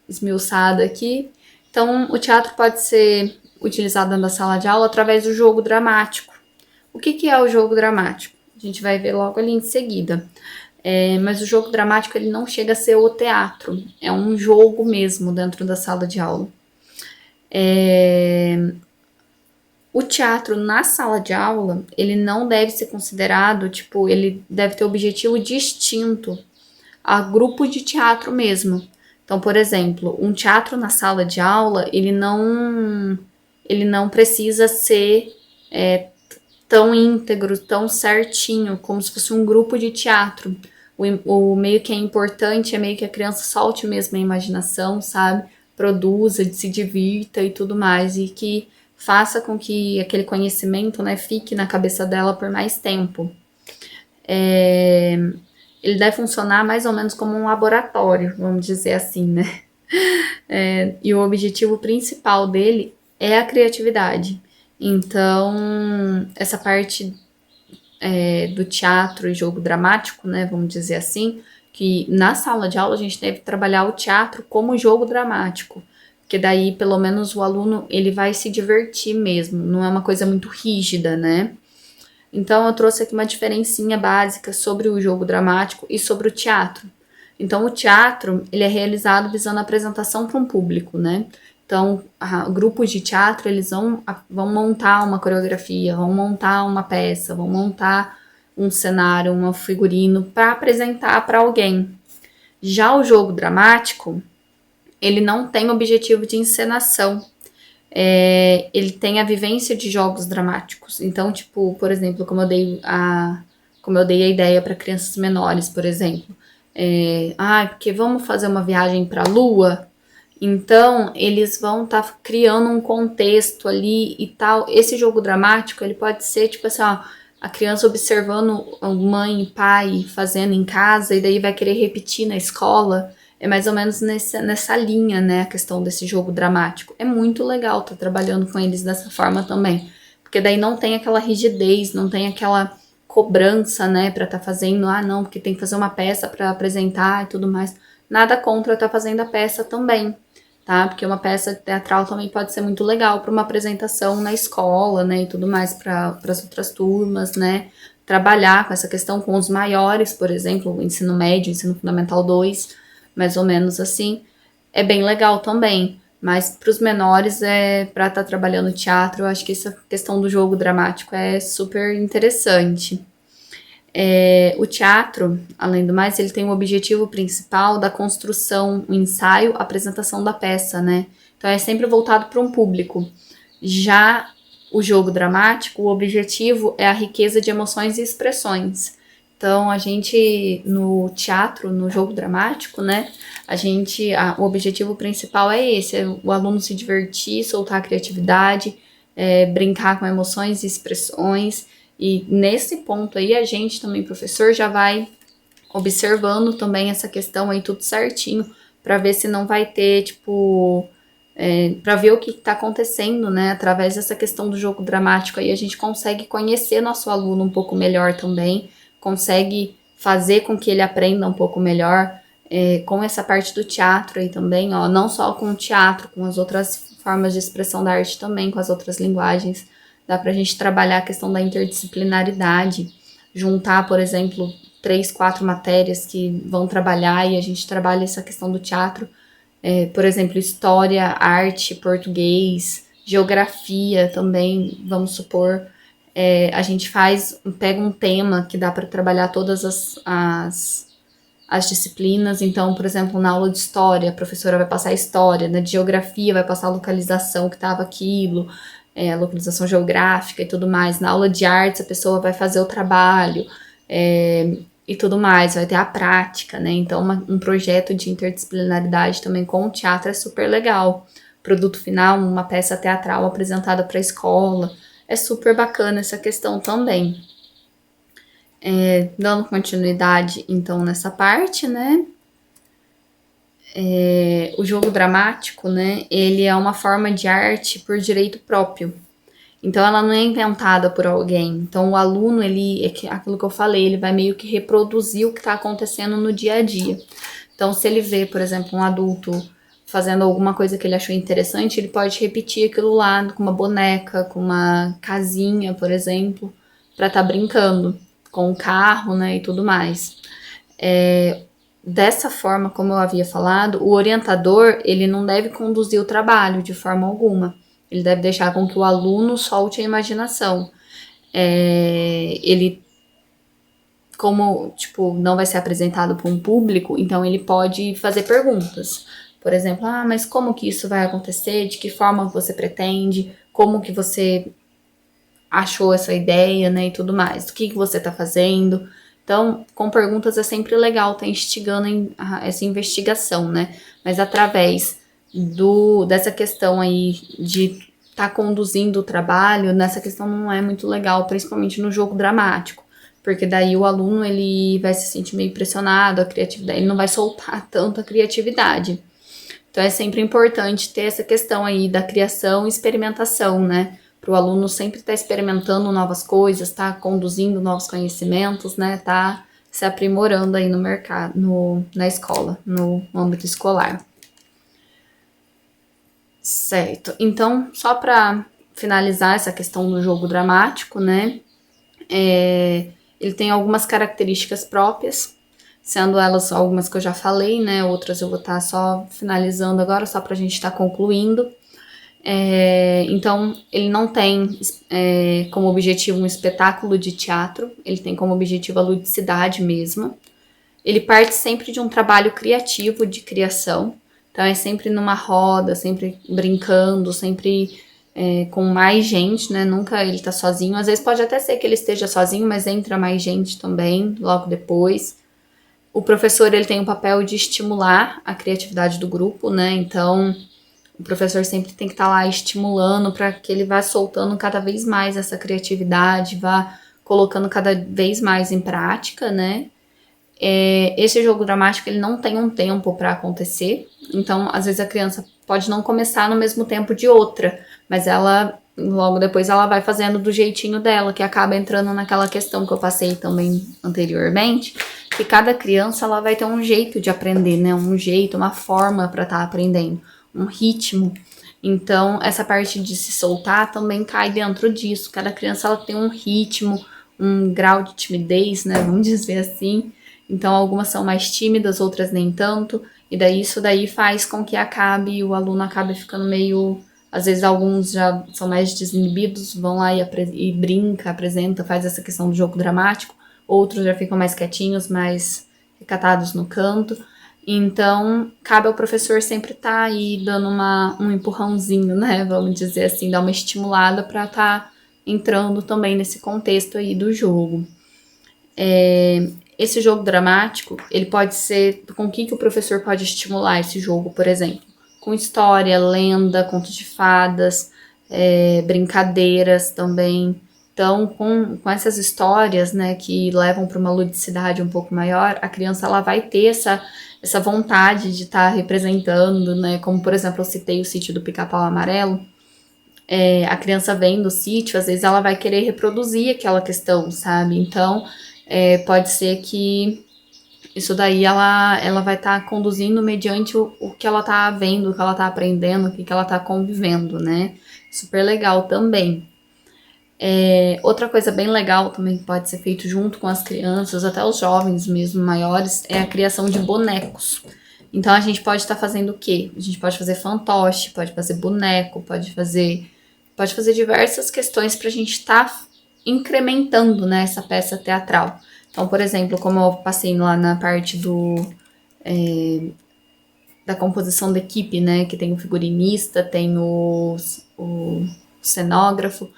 esmiuçada aqui. Então, o teatro pode ser utilizado na sala de aula através do jogo dramático. O que é o jogo dramático? A gente vai ver logo ali em seguida. Mas o jogo dramático, ele não chega a ser o teatro. É um jogo mesmo dentro da sala de aula. O teatro na sala de aula, ele não deve ser considerado, tipo, ele deve ter objetivo distinto a grupo de teatro mesmo. Então, por exemplo, um teatro na sala de aula, ele não precisa ser tão íntegro, tão certinho, como se fosse um grupo de teatro. O meio que é importante é meio que a criança solte mesmo a imaginação, sabe? Produza, se divirta e tudo mais, e que faça com que aquele conhecimento, né, fique na cabeça dela por mais tempo. Ele deve funcionar mais ou menos como um laboratório, vamos dizer assim, né? E o objetivo principal dele é a criatividade. Então, essa parte do teatro e jogo dramático, né, vamos dizer assim, que na sala de aula a gente deve trabalhar o teatro como jogo dramático, porque daí pelo menos o aluno ele vai se divertir mesmo, não é uma coisa muito rígida, né? Então eu trouxe aqui uma diferencinha básica sobre o jogo dramático e sobre o teatro. Então o teatro ele é realizado visando a apresentação para um público, né? Então grupos de teatro eles vão montar uma coreografia, vão montar uma peça, vão montar um cenário, um figurino para apresentar para alguém. Já o jogo dramático ele não tem objetivo de encenação. Ele tem a vivência de jogos dramáticos. Então, tipo, por exemplo, como eu dei a ideia para crianças menores, por exemplo. Porque vamos fazer uma viagem para a Lua? Então, eles vão estar criando um contexto ali e tal. Esse jogo dramático, ele pode ser, tipo assim, ó, a criança observando a mãe e pai fazendo em casa e daí vai querer repetir na escola. É mais ou menos nessa linha, né, a questão desse jogo dramático. É muito legal estar trabalhando com eles dessa forma também. Porque daí não tem aquela rigidez, não tem aquela cobrança, né, pra estar fazendo, não, porque tem que fazer uma peça pra apresentar e tudo mais. Nada contra estar fazendo a peça também, tá? Porque uma peça teatral também pode ser muito legal para uma apresentação na escola, né, e tudo mais para as outras turmas, né? Trabalhar com essa questão com os maiores, por exemplo, ensino médio, ensino fundamental 2, mais ou menos assim, é bem legal também. Mas para os menores, para estar trabalhando teatro, eu acho que essa questão do jogo dramático é super interessante. O teatro, além do mais, ele tem o objetivo principal da construção, o ensaio, a apresentação da peça, né? Então é sempre voltado para um público. Já o jogo dramático, o objetivo é a riqueza de emoções e expressões. Então a gente, no teatro, no jogo dramático, né? O objetivo principal é esse, é o aluno se divertir, soltar a criatividade, brincar com emoções e expressões. E nesse ponto aí, a gente também, professor, já vai observando também essa questão aí tudo certinho, para ver se não vai ter, tipo, para ver o que está acontecendo, né? Através dessa questão do jogo dramático aí, a gente consegue conhecer nosso aluno um pouco melhor também, consegue fazer com que ele aprenda um pouco melhor, com essa parte do teatro aí também, ó, não só com o teatro, com as outras formas de expressão da arte também, com as outras linguagens. Dá pra gente trabalhar a questão da interdisciplinaridade, juntar, por exemplo, 3, 4 matérias que vão trabalhar e a gente trabalha essa questão do teatro, por exemplo, história, arte, português, geografia também, vamos supor. A gente pega um tema que dá para trabalhar todas as disciplinas. Então, por exemplo, na aula de história, a professora vai passar a história, na de geografia vai passar a localização que estava aquilo, localização geográfica e tudo mais. Na aula de artes, a pessoa vai fazer o trabalho e tudo mais, vai ter a prática, né? Então, um projeto de interdisciplinaridade também com o teatro é super legal. Produto final, uma peça teatral apresentada para a escola. É super bacana essa questão também. Dando continuidade, então, nessa parte, né? O jogo dramático, né? Ele é uma forma de arte por direito próprio. Então, ela não é inventada por alguém. Então, o aluno, aquilo que eu falei, ele vai meio que reproduzir o que está acontecendo no dia a dia. Então, se ele vê, por exemplo, um adulto fazendo alguma coisa que ele achou interessante, ele pode repetir aquilo lá com uma boneca, com uma casinha, por exemplo, para estar brincando com o carro, né, e tudo mais. Dessa forma, como eu havia falado, o orientador, ele não deve conduzir o trabalho de forma alguma. Ele deve deixar com que o aluno solte a imaginação. Ele, como, tipo, não vai ser apresentado para um público, então ele pode fazer perguntas. Por exemplo, mas como que isso vai acontecer? De que forma você pretende? Como que você achou essa ideia, né, e tudo mais? O que você está fazendo? Então, com perguntas é sempre legal estar instigando essa investigação, né? Mas através dessa questão aí de estar conduzindo o trabalho, nessa questão não é muito legal, principalmente no jogo dramático. Porque daí o aluno, ele vai se sentir meio pressionado, a criatividade, ele não vai soltar tanto a criatividade. Então é sempre importante ter essa questão aí da criação e experimentação, né? Para o aluno sempre estar experimentando novas coisas, tá conduzindo novos conhecimentos, né? Tá se aprimorando aí no mercado, na escola, no âmbito escolar. Certo. Então, só para finalizar essa questão do jogo dramático, né? Ele tem algumas características próprias, sendo elas algumas que eu já falei, né? Outras eu vou estar só finalizando agora, só para a gente estar concluindo. Então, ele não tem como objetivo um espetáculo de teatro, ele tem como objetivo a ludicidade mesmo. Ele parte sempre de um trabalho criativo, de criação. Então, é sempre numa roda, sempre brincando, sempre com mais gente, né? Nunca ele tá sozinho. Às vezes pode até ser que ele esteja sozinho, mas entra mais gente também, logo depois. O professor, ele tem o papel de estimular a criatividade do grupo, né? Então, o professor sempre tem que estar lá estimulando para que ele vá soltando cada vez mais essa criatividade, vá colocando cada vez mais em prática, né? Esse jogo dramático, ele não tem um tempo para acontecer, então às vezes a criança pode não começar no mesmo tempo de outra, mas ela logo depois ela vai fazendo do jeitinho dela, que acaba entrando naquela questão que eu passei também anteriormente, que cada criança ela vai ter um jeito de aprender, né? Um jeito, uma forma para estar aprendendo, um ritmo. Então essa parte de se soltar também cai dentro disso. Cada criança ela tem um ritmo, um grau de timidez, né? Vamos dizer assim. Então, algumas são mais tímidas, outras nem tanto, e daí isso daí faz com que o aluno acabe ficando meio, às vezes alguns já são mais desinibidos, vão lá e brinca, apresenta, faz essa questão do jogo dramático, outros já ficam mais quietinhos, mais recatados no canto. Então, cabe ao professor sempre estar aí dando um empurrãozinho, né, vamos dizer assim, dar uma estimulada para estar entrando também nesse contexto aí do jogo. Esse jogo dramático, ele pode ser... Com o que o professor pode estimular esse jogo, por exemplo? Com história, lenda, contos de fadas, brincadeiras também. Então, com essas histórias, né, que levam para uma ludicidade um pouco maior, a criança ela vai ter essa vontade de estar representando, né? Como, por exemplo, eu citei o Sítio do Pica-Pau Amarelo. A criança vendo o sítio, às vezes ela vai querer reproduzir aquela questão, sabe? Então, pode ser que isso daí ela vai estar conduzindo mediante o que ela tá vendo, o que ela tá aprendendo, o que ela tá convivendo, né? Super legal também. Outra coisa bem legal também que pode ser feito junto com as crianças, até os jovens mesmo maiores, é a criação de bonecos. Então a gente pode estar fazendo o quê? A gente pode fazer fantoche, pode fazer boneco, pode fazer diversas questões para a gente estar incrementando, né, essa peça teatral. Então, por exemplo, como eu passei lá na parte da composição da equipe, né, que tem o figurinista, tem o cenógrafo,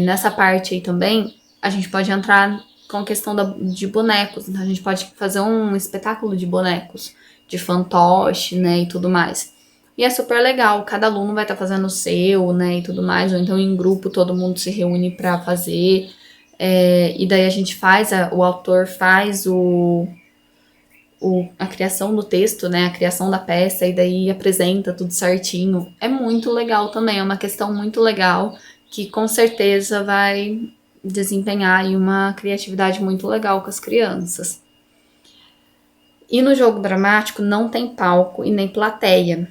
nessa parte aí também, a gente pode entrar com a questão de bonecos. Então, a gente pode fazer um espetáculo de bonecos, de fantoche, né, e tudo mais. E é super legal, cada aluno vai estar fazendo o seu, né, e tudo mais, ou então em grupo todo mundo se reúne para fazer, e daí a gente o autor faz a criação do texto, né, a criação da peça, e daí apresenta tudo certinho. É muito legal também, é uma questão muito legal, que com certeza vai desempenhar aí uma criatividade muito legal com as crianças. E no jogo dramático não tem palco e nem plateia.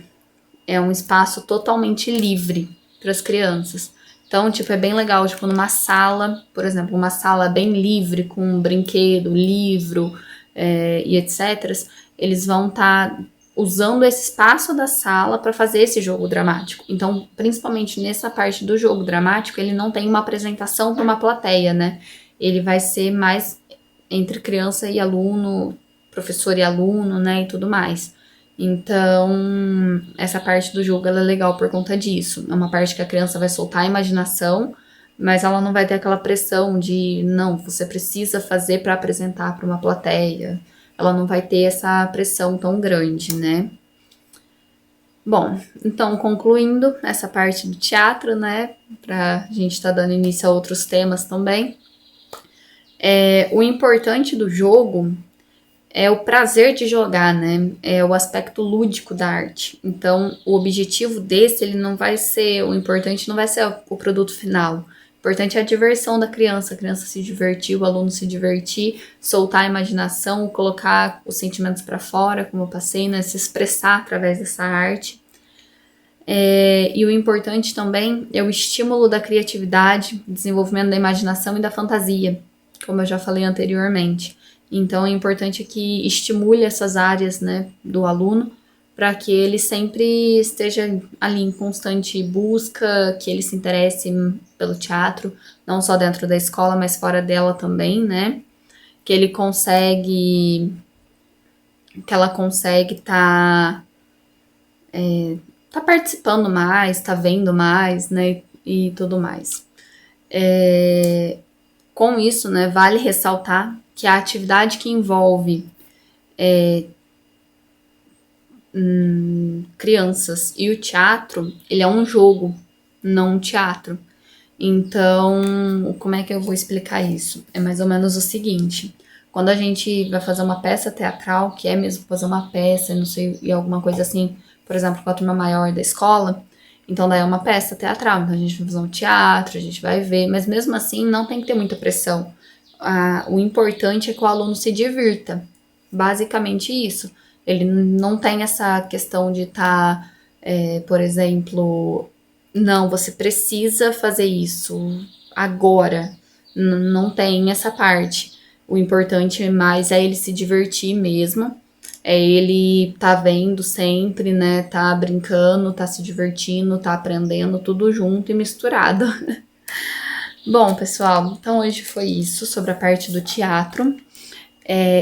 É um espaço totalmente livre para as crianças. Então, tipo, é bem legal, tipo, numa sala, por exemplo, uma sala bem livre, com um brinquedo, livro e etc. Eles vão estar usando esse espaço da sala para fazer esse jogo dramático. Então, principalmente nessa parte do jogo dramático, ele não tem uma apresentação para uma plateia, né? Ele vai ser mais entre criança e aluno, professor e aluno, né, e tudo mais. Então, essa parte do jogo ela é legal por conta disso. É uma parte que a criança vai soltar a imaginação, mas ela não vai ter aquela pressão de, não, você precisa fazer para apresentar para uma plateia. Ela não vai ter essa pressão tão grande, né? Bom, então, concluindo essa parte do teatro, né, pra gente estar dando início a outros temas também. O importante do jogo é o prazer de jogar, né? É o aspecto lúdico da arte. Então, o objetivo desse, ele não vai ser, o importante não vai ser o produto final. O importante é a diversão da criança, a criança se divertir, o aluno se divertir, soltar a imaginação, colocar os sentimentos para fora, como eu passei, né? Se expressar através dessa arte. E o importante também é o estímulo da criatividade, desenvolvimento da imaginação e da fantasia, como eu já falei anteriormente. Então, é importante que estimule essas áreas, né, do aluno, para que ele sempre esteja ali em constante busca, que ele se interesse pelo teatro, não só dentro da escola, mas fora dela também, né? Que ele consegue, que ela consegue tá participando mais, tá vendo mais, né, e tudo mais. Com isso, né, vale ressaltar que a atividade que envolve crianças e o teatro, ele é um jogo, não um teatro. Então, como é que eu vou explicar isso? É mais ou menos o seguinte: quando a gente vai fazer uma peça teatral, que é mesmo fazer uma peça, não sei, e alguma coisa assim, por exemplo, com a turma maior da escola, então daí é uma peça teatral, então a gente vai fazer um teatro, a gente vai ver, mas mesmo assim não tem que ter muita pressão. O importante é que o aluno se divirta, basicamente isso. Ele não tem essa questão de estar, por exemplo, não, você precisa fazer isso agora. Não tem essa parte. O importante mais é ele se divertir mesmo. É ele tá vendo sempre, né? Tá brincando, tá se divertindo, tá aprendendo, tudo junto e misturado. Bom, pessoal, então hoje foi isso sobre a parte do teatro.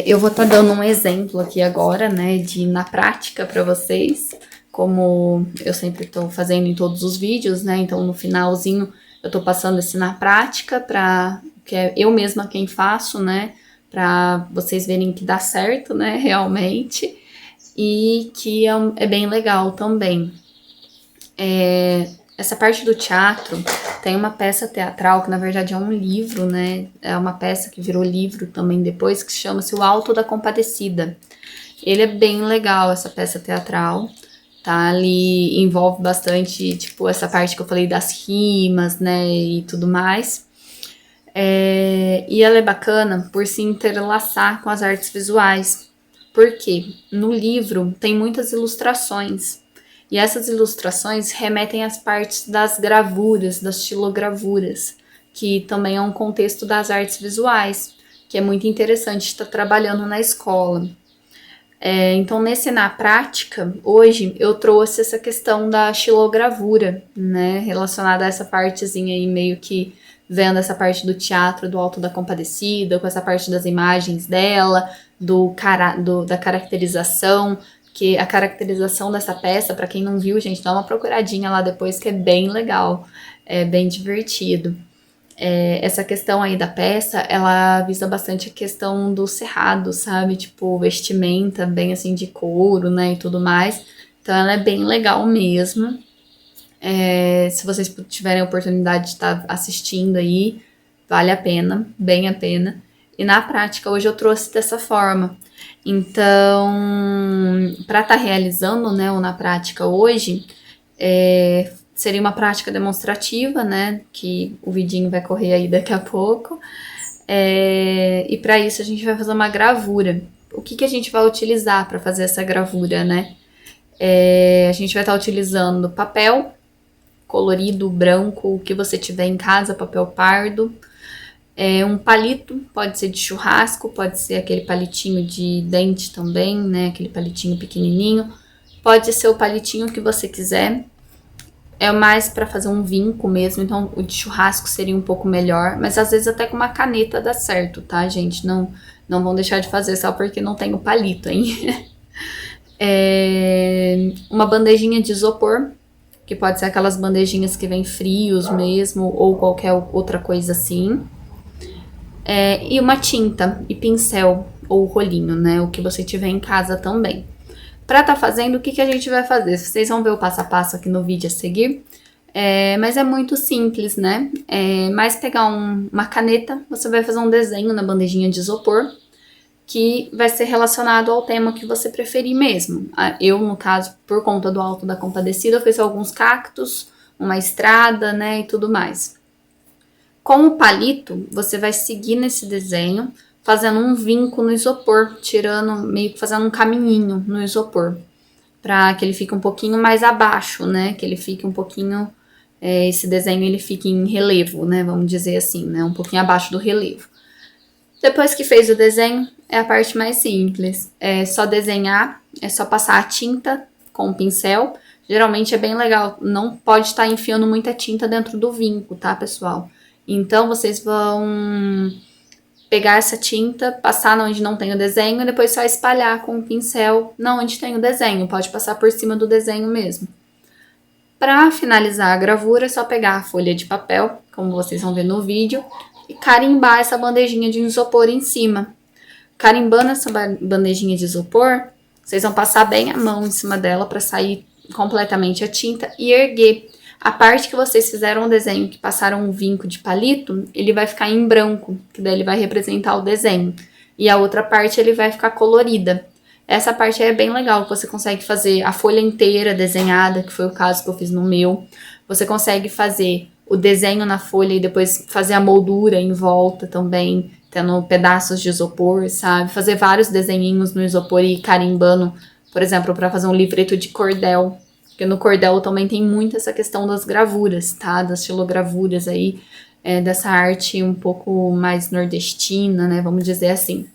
Eu vou estar dando um exemplo aqui agora, né, de na prática para vocês, como eu sempre estou fazendo em todos os vídeos, né? Então no finalzinho eu estou passando esse na prática para que é eu mesma quem faço, né? Para vocês verem que dá certo, né? Realmente, e que é bem legal também. Essa parte do teatro tem uma peça teatral que na verdade é um livro, né? É uma peça que virou livro também depois, que chama-se O Alto da Compadecida. Ele é bem legal, essa peça teatral, tá? Ali envolve bastante, tipo, essa parte que eu falei das rimas, né? E tudo mais. E ela é bacana por se interlaçar com as artes visuais. Porque no livro tem muitas ilustrações. E essas ilustrações remetem às partes das gravuras, das xilogravuras, que também é um contexto das artes visuais, que é muito interessante estar trabalhando na escola. Então, na prática, hoje eu trouxe essa questão da xilogravura, né, relacionada a essa partezinha aí, meio que vendo essa parte do teatro do Alto da Compadecida, com essa parte das imagens dela, da caracterização, que a caracterização dessa peça, para quem não viu, gente, dá uma procuradinha lá depois, que é bem legal, é bem divertido. Essa questão aí da peça, ela visa bastante a questão do cerrado, sabe? Tipo, vestimenta bem assim de couro, né, e tudo mais. Então ela é bem legal mesmo. Se vocês tiverem a oportunidade de estar assistindo aí, vale a pena, bem a pena. E na prática, hoje eu trouxe dessa forma. Então, para estar realizando, né, o na prática hoje, seria uma prática demonstrativa, né, que o vidinho vai correr aí daqui a pouco. E para isso a gente vai fazer uma gravura. O que a gente vai utilizar para fazer essa gravura, né? A gente vai estar utilizando papel colorido, branco, o que você tiver em casa, papel pardo. Um palito, pode ser de churrasco, pode ser aquele palitinho de dente também, né? Aquele palitinho pequenininho. Pode ser o palitinho que você quiser. É mais para fazer um vinco mesmo, então o de churrasco seria um pouco melhor. Mas às vezes até com uma caneta dá certo, tá, gente? Não vão deixar de fazer só porque não tem o palito, hein? Uma bandejinha de isopor, que pode ser aquelas bandejinhas que vem frios mesmo, ou qualquer outra coisa assim. E uma tinta e pincel, ou rolinho, né? O que você tiver em casa também. Pra tá fazendo, o que a gente vai fazer? Vocês vão ver o passo a passo aqui no vídeo a seguir. Mas é muito simples, né? Mais pegar uma caneta, você vai fazer um desenho na bandejinha de isopor, que vai ser relacionado ao tema que você preferir mesmo. Eu, no caso, por conta do Alto da Compadecida, eu fiz alguns cactos, uma estrada, né, e tudo mais. Com o palito, você vai seguir nesse desenho, fazendo um vinco no isopor, tirando, meio que fazendo um caminhinho no isopor, para que ele fique um pouquinho mais abaixo, né, que ele fique um pouquinho, esse desenho ele fique em relevo, né, vamos dizer assim, né, um pouquinho abaixo do relevo. Depois que fez o desenho, é a parte mais simples. É só desenhar, é só passar a tinta com o pincel. Geralmente é bem legal, não pode estar enfiando muita tinta dentro do vinco, tá, pessoal? Então, vocês vão pegar essa tinta, passar onde não tem o desenho e depois só espalhar com o pincel onde tem o desenho. Pode passar por cima do desenho mesmo. Para finalizar a gravura, é só pegar a folha de papel, como vocês vão ver no vídeo, e carimbar essa bandejinha de isopor em cima. Carimbando essa bandejinha de isopor, vocês vão passar bem a mão em cima dela para sair completamente a tinta e erguer. A parte que vocês fizeram o desenho, que passaram um vinco de palito, ele vai ficar em branco, que daí ele vai representar o desenho. E a outra parte ele vai ficar colorida. Essa parte é bem legal, você consegue fazer a folha inteira desenhada, que foi o caso que eu fiz no meu. Você consegue fazer o desenho na folha e depois fazer a moldura em volta também, tendo pedaços de isopor, sabe? Fazer vários desenhinhos no isopor e carimbando, por exemplo, para fazer um livreto de cordel. Porque no cordel também tem muito essa questão das gravuras, tá? Das xilogravuras aí, dessa arte um pouco mais nordestina, né? Vamos dizer assim.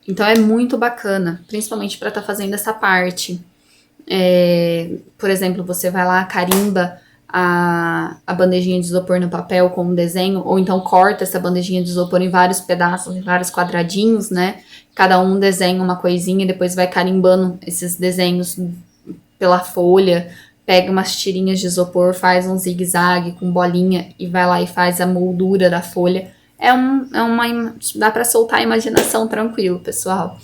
Então é muito bacana, principalmente para estar fazendo essa parte. Por exemplo, você vai lá, carimba a bandejinha de isopor no papel com um desenho, ou então corta essa bandejinha de isopor em vários pedaços, em vários quadradinhos, né? Cada um desenha uma coisinha e depois vai carimbando esses desenhos pela folha, pega umas tirinhas de isopor, faz um zigue-zague com bolinha e vai lá e faz a moldura da folha. Dá pra soltar a imaginação tranquilo, pessoal.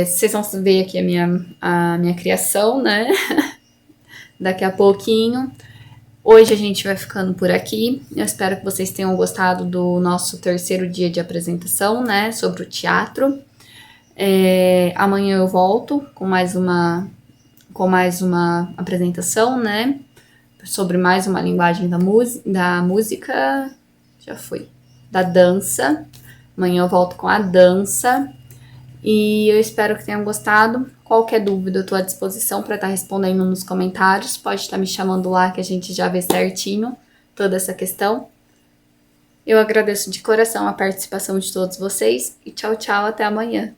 Vocês vão ver aqui a minha criação, né? Daqui a pouquinho. Hoje a gente vai ficando por aqui. Eu espero que vocês tenham gostado do nosso terceiro dia de apresentação, né? Sobre o teatro. Amanhã eu volto com mais uma apresentação, né? Sobre mais uma linguagem da música. Já foi. Da dança. Amanhã eu volto com a dança. E eu espero que tenham gostado. Qualquer dúvida, eu estou à disposição para estar respondendo nos comentários. Pode estar me chamando lá que a gente já vê certinho toda essa questão. Eu agradeço de coração a participação de todos vocês. E tchau, tchau, até amanhã.